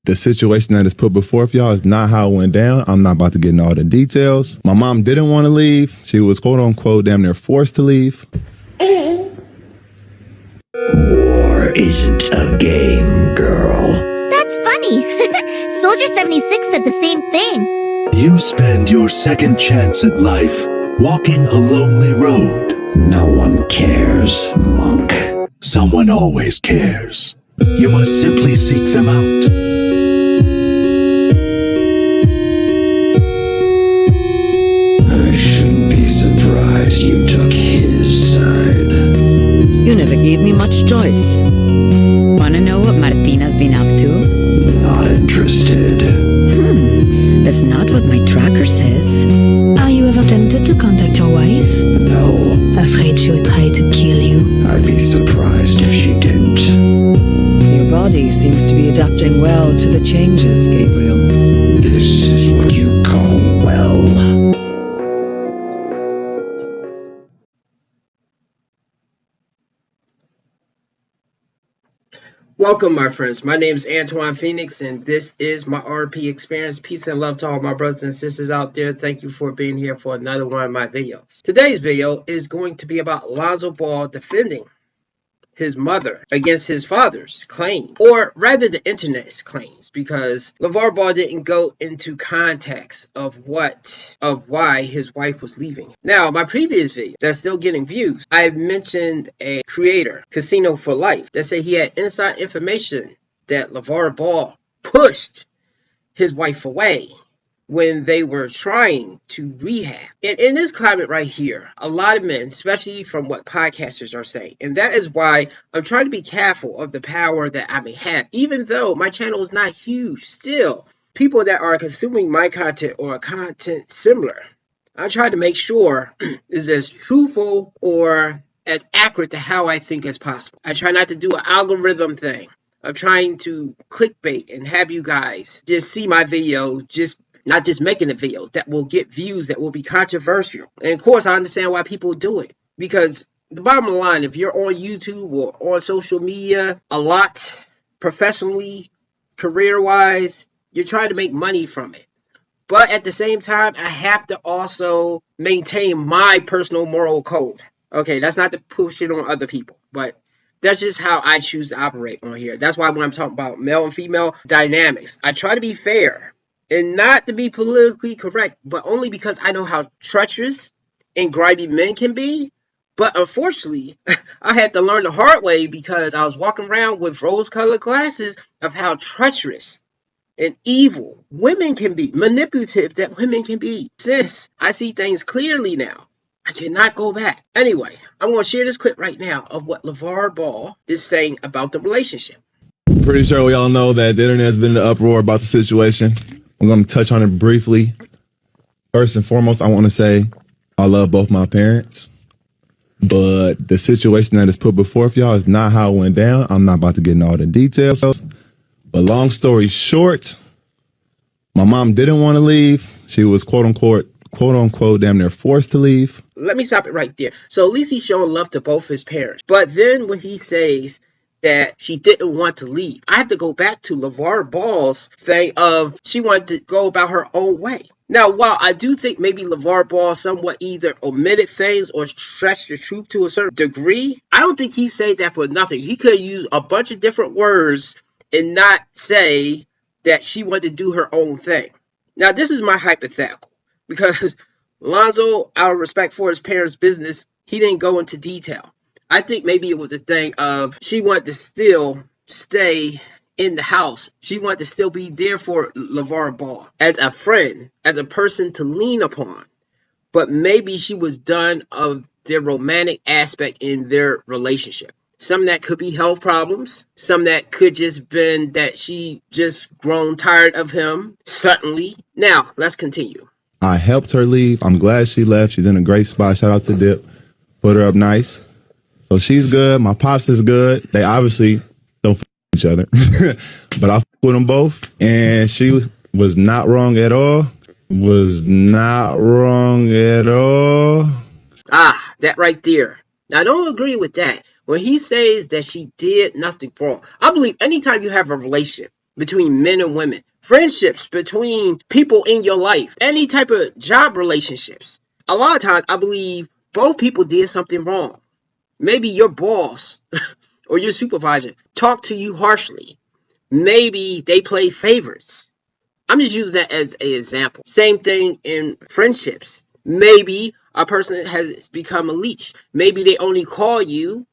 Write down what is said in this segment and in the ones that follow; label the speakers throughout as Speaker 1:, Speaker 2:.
Speaker 1: the situation that is put before y'all is not how it went down. I'm not about to get into all the details. My mom didn't want to leave. She was quote unquote damn near forced to leave.
Speaker 2: War isn't a game, girl.
Speaker 3: That's funny. Soldier 76 said the same thing.
Speaker 2: You spend your second chance at life walking a lonely road. No one cares, monk. Someone always cares. You must simply seek them out. I shouldn't be surprised you took his side.
Speaker 4: You never gave me much choice. Wanna know what Martina's been up to?
Speaker 2: Not interested.
Speaker 4: That's not what my tracker says.
Speaker 5: Are you ever tempted to contact your wife?
Speaker 2: No.
Speaker 5: Afraid she would try to kill you?
Speaker 2: I'd be surprised if she didn't.
Speaker 4: Your body seems to be adapting well to the changes, Gabriel.
Speaker 2: This is what you call well.
Speaker 6: Welcome, my friends. My name is Antoine Phoenix, and this is my RP experience. Peace and love to all my brothers and sisters out there. Thank you for being here for another one of my videos. Today's video is going to be about Lonzo Ball defending his mother against his father's claim, or rather the internet's claims, because Lavar Ball didn't go into context of why his wife was leaving. Now, my previous video that's still getting views, I mentioned a creator, Casino for Life, that said he had inside information that Lavar Ball pushed his wife away when they were trying to rehab. And in this climate right here, a lot of men, especially from what podcasters are saying, and that is why I'm trying to be careful of the power that I may have. Even though my channel is not huge, still, people that are consuming my content or content similar, I try to make sure is as truthful or as accurate to how I think as possible. I try not to do an algorithm thing. I'm trying to clickbait and have you guys just see my video, not just making a video that will get views, that will be controversial. And of course, I understand why people do it. Because the bottom line, if you're on YouTube or on social media a lot, professionally, career-wise, you're trying to make money from it. But at the same time, I have to also maintain my personal moral code. Okay, that's not to push it on other people, but that's just how I choose to operate on here. That's why when I'm talking about male and female dynamics, I try to be fair. And not to be politically correct, but only because I know how treacherous and grimy men can be. But unfortunately, I had to learn the hard way because I was walking around with rose-colored glasses of how treacherous and evil women can be, manipulative that women can be. Sis, I see things clearly now. I cannot go back. Anyway, I'm going to share this clip right now of what Lavar Ball is saying about the relationship.
Speaker 1: Pretty sure we all know that the internet's been in the uproar about the situation. I'm going to touch on it briefly. First and foremost, I want to say I love both my parents, but the situation that is put before y'all is not how it went down. I'm not about to get into all the details, but long story short, my mom didn't want to leave. She was quote unquote damn near forced to leave.
Speaker 6: Let me stop it right there. So at least he's showing love to both his parents. But then when he says that she didn't want to leave, I have to go back to Lavar Ball's thing of she wanted to go about her own way. Now, while I do think maybe Lavar Ball somewhat either omitted things or stretched the truth to a certain degree, I don't think he said that for nothing. He could have used a bunch of different words and not say that she wanted to do her own thing. Now, this is my hypothetical, because Lonzo, out of respect for his parents' business, he didn't go into detail. I think maybe it was a thing of she wanted to still stay in the house. She wanted to still be there for Lavar Ball as a friend, as a person to lean upon. But maybe she was done of their romantic aspect in their relationship. Some that could be health problems. Some that could just been that she just grown tired of him suddenly. Now, let's continue.
Speaker 1: I helped her leave. I'm glad she left. She's in a great spot. Shout out to Dip. Put her up nice. So she's good. My pops is good. They obviously don't f each other. But I f with them both. And she was not wrong at all. Was not wrong at all.
Speaker 6: Ah, that right there. Now, I don't agree with that. When he says that she did nothing wrong, I believe anytime you have a relationship, between men and women, friendships between people in your life, any type of job relationships. A lot of times, I believe both people did something wrong. Maybe your boss or your supervisor talked to you harshly. Maybe they played favorites. I'm just using that as an example. Same thing in friendships. Maybe a person has become a leech. Maybe they only call you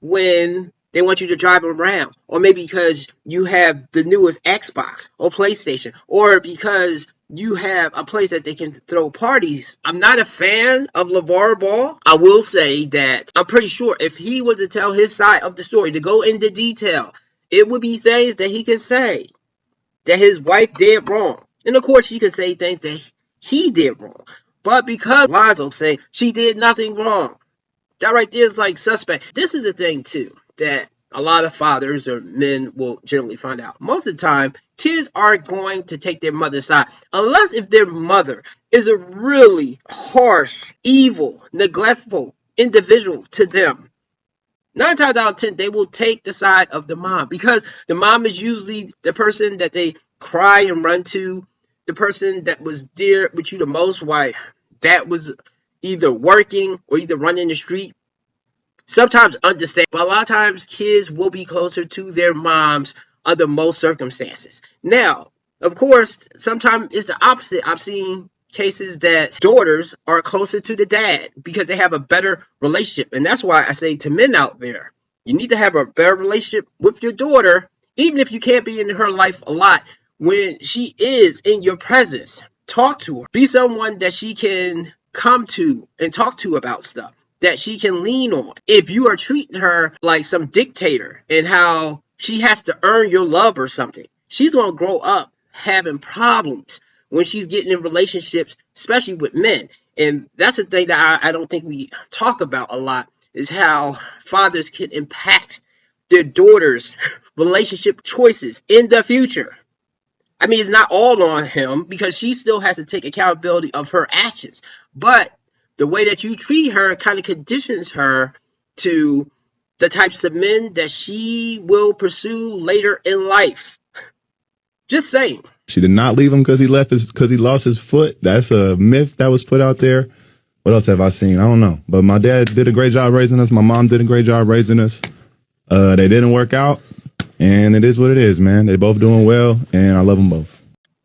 Speaker 6: when they want you to drive them around, or maybe because you have the newest Xbox or PlayStation, or because you have a place that they can throw parties. I'm not a fan of Lavar Ball. I will say that I'm pretty sure if he was to tell his side of the story, to go into detail, it would be things that he could say that his wife did wrong. And of course, she could say things that he did wrong. But because Lonzo said she did nothing wrong, that right there is like suspect. This is the thing too that a lot of fathers or men will generally find out. Most of the time, kids are going to take their mother's side, unless if their mother is a really harsh, evil, neglectful individual to them. 9 times out of 10, they will take the side of the mom because the mom is usually the person that they cry and run to, the person that was dear with you the most while that was either working or either running the street. Sometimes understand, but a lot of times kids will be closer to their moms under most circumstances. Now, of course, sometimes it's the opposite. I've seen cases that daughters are closer to the dad because they have a better relationship. And that's why I say to men out there, you need to have a better relationship with your daughter, even if you can't be in her life a lot. When she is in your presence, talk to her. Be someone that she can come to and talk to about stuff that she can lean on. If you are treating her like some dictator and how she has to earn your love or something, she's going to grow up having problems when she's getting in relationships, especially with men. And that's the thing that I don't think we talk about a lot, is how fathers can impact their daughters' relationship choices in the future. I mean, it's not all on him because she still has to take accountability of her actions. But the way that you treat her kind of conditions her to the types of men that she will pursue later in life. Just saying.
Speaker 1: She did not leave him because he lost his foot. That's a myth that was put out there. What else have I seen? I don't know. But my dad did a great job raising us. My mom did a great job raising us. They didn't work out, and it is what it is, man. They both doing well, and I love them both.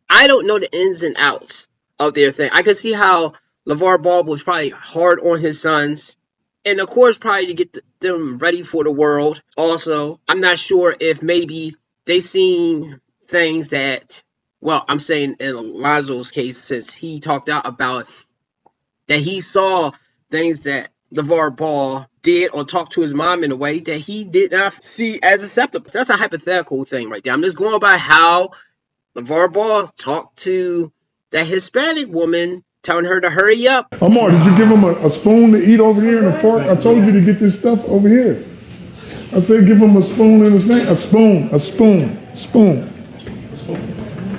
Speaker 6: I don't know the ins and outs of their thing. I could see how LeVar Ball was probably hard on his sons. And of course, probably to get them ready for the world. Also, I'm not sure if maybe they seen things that, well, I'm saying in Lonzo's case, since he talked out about that he saw things that LeVar Ball did or talked to his mom in a way that he did not see as acceptable. That's a hypothetical thing right there. I'm just going by how LeVar Ball talked to that Hispanic woman, telling her to hurry up.
Speaker 7: Amar, did you give him a spoon to eat over here and a fork? I told you to get this stuff over here. I said give him a spoon and a thing. A spoon.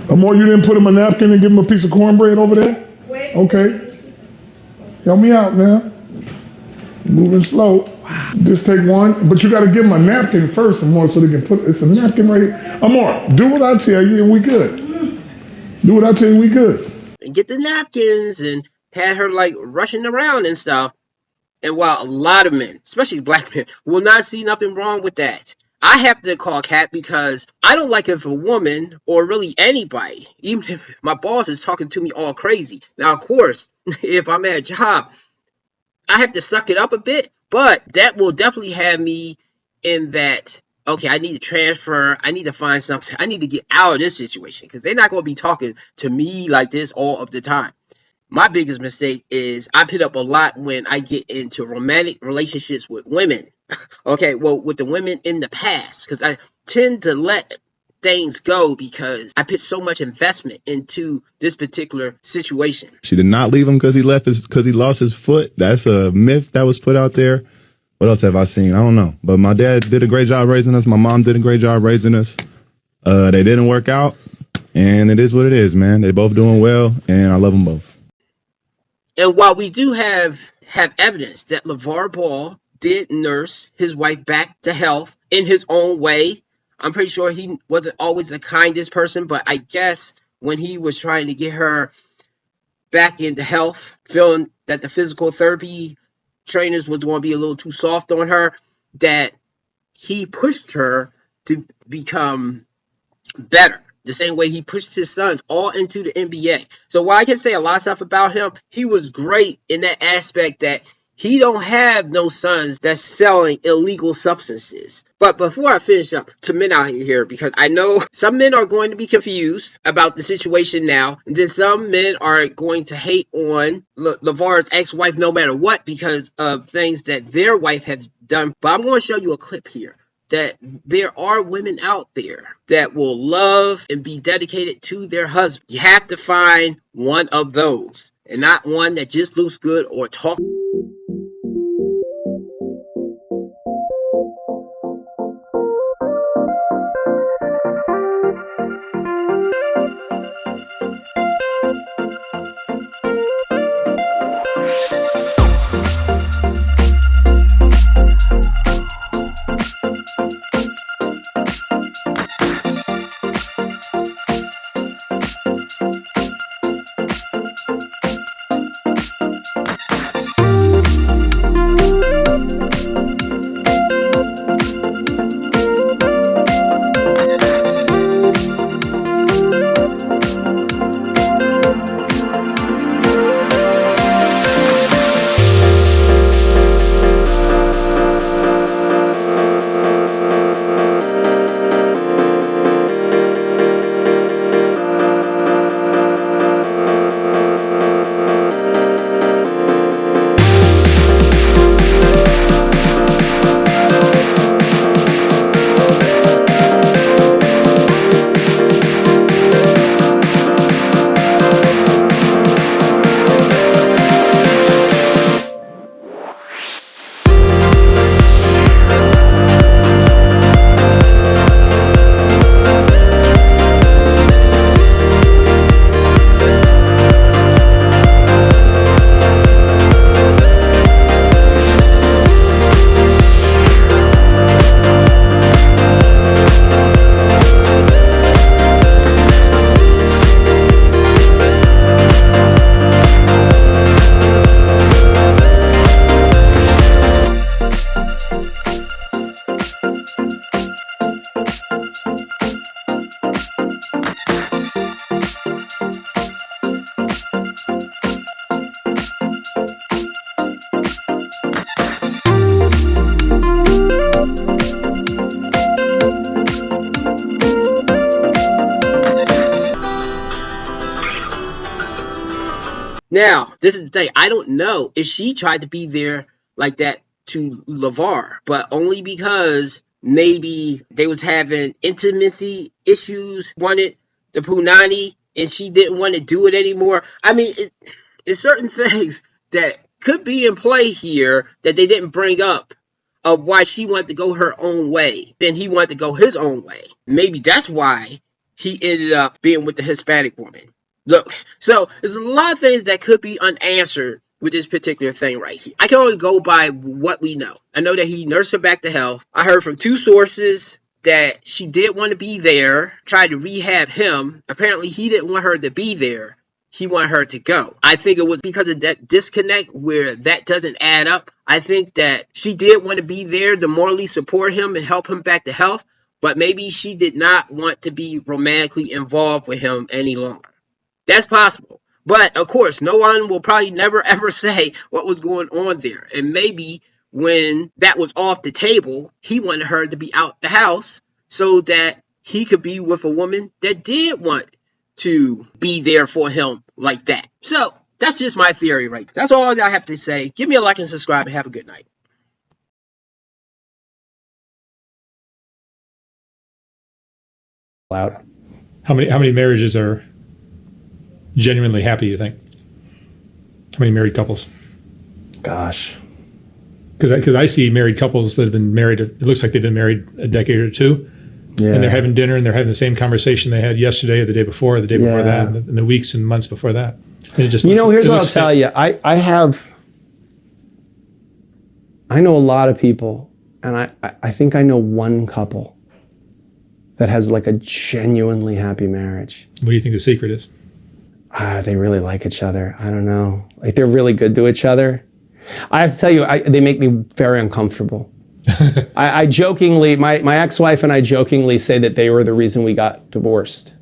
Speaker 7: Amar, you didn't put him a napkin and give him a piece of cornbread over there? Okay. Help me out now. Moving slow. Just take one, but you got to give him a napkin first, Amar, so they can put, it's a napkin right here. Amar, do what I tell you and we good. Do what I tell you, we good.
Speaker 6: And get the napkins and had her like rushing around and stuff. And while a lot of men, especially black men, will not see nothing wrong with that, I have to call Cat because I don't like if a woman or really anybody, even if my boss is talking to me all crazy. Now, of course, if I'm at a job, I have to suck it up a bit, but that will definitely have me in that, okay, I need to transfer. I need to find something. I need to get out of this situation because they're not going to be talking to me like this all of the time. My biggest mistake is I put up a lot when I get into romantic relationships with women. Okay, well, with the women in the past, because I tend to let things go because I put so much investment into this particular situation.
Speaker 1: She did not leave him because he lost his foot. That's a myth that was put out there. What else have I seen? I don't know. But my dad did a great job raising us. My mom did a great job raising us. They didn't work out, and it is what it is, man. They both doing well, and I love them both.
Speaker 6: And while we do have evidence that LeVar Ball did nurse his wife back to health in his own way, I'm pretty sure he wasn't always the kindest person, but I guess when he was trying to get her back into health, feeling that the physical therapy trainers was going to be a little too soft on her, that he pushed her to become better. The same way he pushed his sons all into the NBA. So while I can say a lot of stuff about him, he was great in that aspect that he don't have no sons that's selling illegal substances. But before I finish up, to men out here, because I know some men are going to be confused about the situation now, and then some men are going to hate on Lavar's ex-wife no matter what because of things that their wife has done. But I'm going to show you a clip here that there are women out there that will love and be dedicated to their husband. You have to find one of those and not one that just looks good or talks. Now, this is the thing. I don't know if she tried to be there like that to Lavar, but only because maybe they was having intimacy issues, wanted the punani, and she didn't want to do it anymore. I mean, it's certain things that could be in play here that they didn't bring up of why she wanted to go her own way. Then he wanted to go his own way. Maybe that's why he ended up being with the Hispanic woman. Look, so there's a lot of things that could be unanswered with this particular thing right here. I can only go by what we know. I know that he nursed her back to health. I heard from two sources that she did want to be there, tried to rehab him. Apparently, he didn't want her to be there. He wanted her to go. I think it was because of that disconnect where that doesn't add up. I think that she did want to be there to morally support him and help him back to health, but maybe she did not want to be romantically involved with him any longer. That's possible. But, of course, no one will probably never ever say what was going on there. And maybe when that was off the table, he wanted her to be out the house so that he could be with a woman that did want to be there for him like that. So, that's just my theory, right? That's all I have to say. Give me a like and subscribe and have a good night.
Speaker 8: Out. How many marriages are genuinely happy, you think? How many married couples?
Speaker 9: Gosh.
Speaker 8: Because I see married couples that have been married, it looks like they've been married a decade or two,
Speaker 9: Yeah.
Speaker 8: and they're having dinner and they're having the same conversation they had yesterday or the day before, or the day before
Speaker 9: Yeah.
Speaker 8: that, and the weeks and months before that. And it just
Speaker 9: You
Speaker 8: looks-
Speaker 9: know, here's
Speaker 8: it
Speaker 9: what I'll
Speaker 8: looks
Speaker 9: tell
Speaker 8: fit.
Speaker 9: you. I know a lot of people, and I think I know one couple
Speaker 10: that has like a genuinely happy marriage.
Speaker 8: What do you think the secret is?
Speaker 10: They really like each other. I don't know. Like they're really good to each other. I have to tell you, they make me very uncomfortable. I jokingly, my ex-wife and I jokingly say that they were the reason we got divorced.